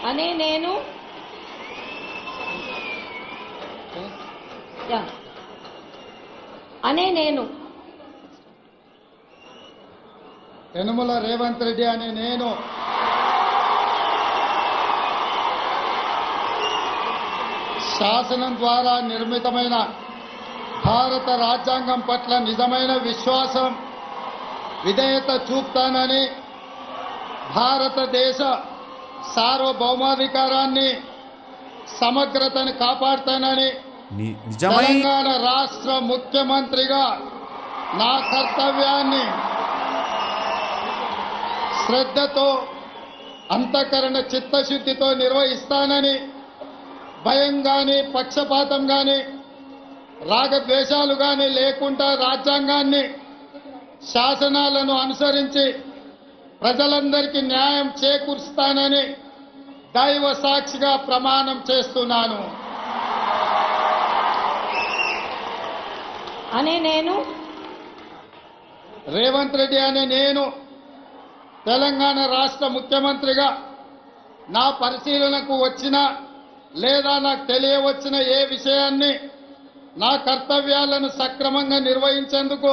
అనే నేను యనమల రేవంత్ రెడ్డి అనే నేను శాసనం ద్వారా నిర్మితమైన భారత రాజ్యాంగం పట్ల నిజమైన విశ్వాసం విధేయత చూపుతానని భారతదేశ సార్వభౌమాధికారాన్ని సమగ్రతను కాపాడుతానని తెలంగాణ రాష్ట్ర ముఖ్యమంత్రిగా నా కర్తవ్యాన్ని శ్రద్ధతో అంతఃకరణ చిత్తశుద్ధితో నిర్వహిస్తానని భయం గాని పక్షపాతం గాని రాగద్వేషాలు గాని లేకుండా రాజ్యాంగాన్ని శాసనాలను అనుసరించి ప్రజలందరికీ న్యాయం చేకూరుస్తానని దైవ సాక్షిగా ప్రమాణం చేస్తున్నాను. అనే నేను రేవంత్ రెడ్డి అనే నేను తెలంగాణ రాష్ట్ర ముఖ్యమంత్రిగా నా పరిశీలనకు వచ్చిన లేదా నాకు తెలియవచ్చిన ఏ విషయాన్ని నా కర్తవ్యాలను సక్రమంగా నిర్వహించేందుకు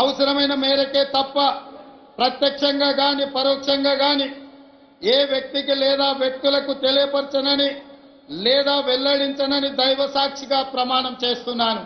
అవసరమైన మేరకే తప్ప ప్రత్యక్షంగా గాని పరోక్షంగా గాని ఏ వ్యక్తికి లేదా వ్యక్తులకు తెలియపరచనని లేదా వెల్లడించనని దైవ సాక్షిగా ప్రమాణం చేస్తున్నాను.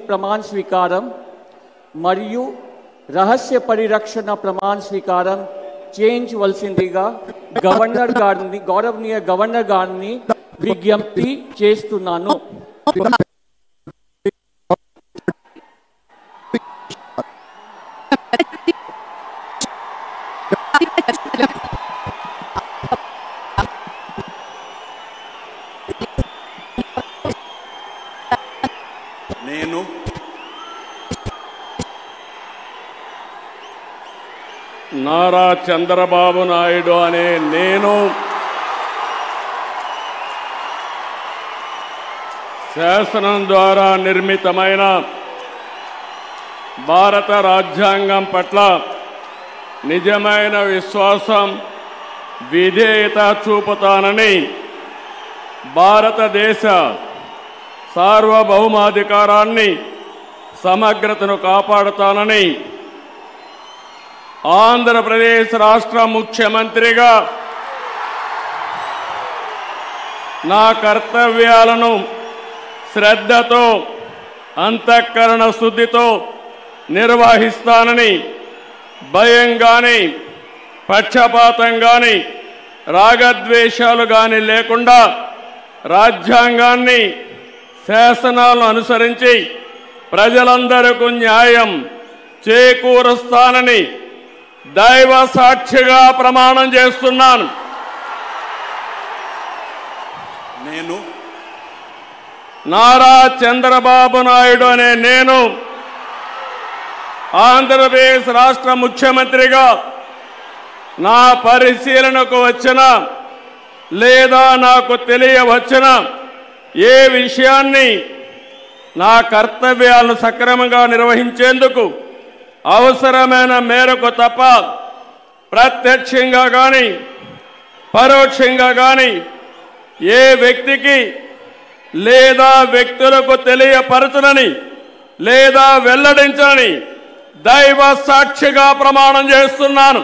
ప్రమాణ స్వీకారం మరియు రహస్య పరిరక్షణ ప్రమాణ స్వీకారం చేయించవలసిందిగా గౌరవనీయ గవర్నర్ గారిని విజ్ఞప్తి చేస్తున్నాను. నారా చంద్రబాబు నాయుడు అనే నేను శాసనం ద్వారా నిర్మితమైన భారత రాజ్యాంగం పట్ల నిజమైన విశ్వాసం విధేయత చూపుతానని భారతదేశ సార్వభౌమాధికారాన్ని సమగ్రతను కాపాడుతానని ఆంధ్రప్రదేశ్ రాష్ట్ర ముఖ్యమంత్రిగా నా కర్తవ్యాలను శ్రద్ధతో అంతఃకరణ శుద్ధితో నిర్వహిస్తానని భయం గాని పక్షపాతం గాని రాగద్వేషాలు గాని లేకుండా రాజ్యాంగాన్ని శాసనాలను అనుసరించి ప్రజలందరికీ న్యాయం చేకూరుస్తానని దైవ సాక్షిగా ప్రమాణం చేస్తున్నాను. నేను నారా చంద్రబాబు నాయుడు అనే నేను ఆంధ్రప్రదేశ్ రాష్ట్ర ముఖ్యమంత్రిగా నా పరిశీలనకు వచ్చిన లేదా నాకు తెలియవచ్చిన ఏ విషయాన్ని నా కర్తవ్యాలను సక్రమంగా నిర్వహించేందుకు అవసరమైన మేరకు తప్ప ప్రత్యక్షంగా గాని పరోక్షంగా గాని ఏ వ్యక్తికి లేదా వ్యక్తులకు తెలియపరచనని లేదా వెల్లడించనని దైవ సాక్షిగా ప్రమాణం చేస్తున్నాను.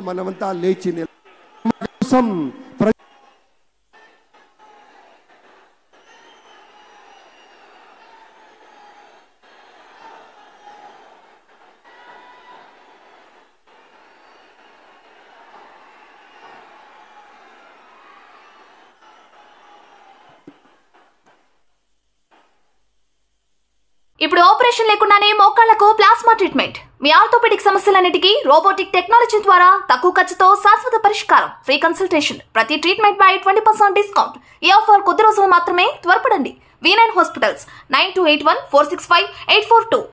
మనమంతా లేచి ఇప్పుడు ఆపరేషన్ లేకుండానే మోకాళ్లకు ప్లాస్మా ట్రీట్మెంట్. మీ ఆర్థోపెడిక్ సమస్యలన్నిటికీ రోబోటిక్ టెక్నాలజీ ద్వారా తక్కువ ఖర్చుతో శాశ్వత పరిష్కారం. Free consultation. ప్రతి ట్రీట్మెంట్ పై 20% డిస్కౌంట్. ఈ ఆఫర్ కొద్ది రోజులు మాత్రమే. త్వరపడండి. V9 hospitals 9281465842.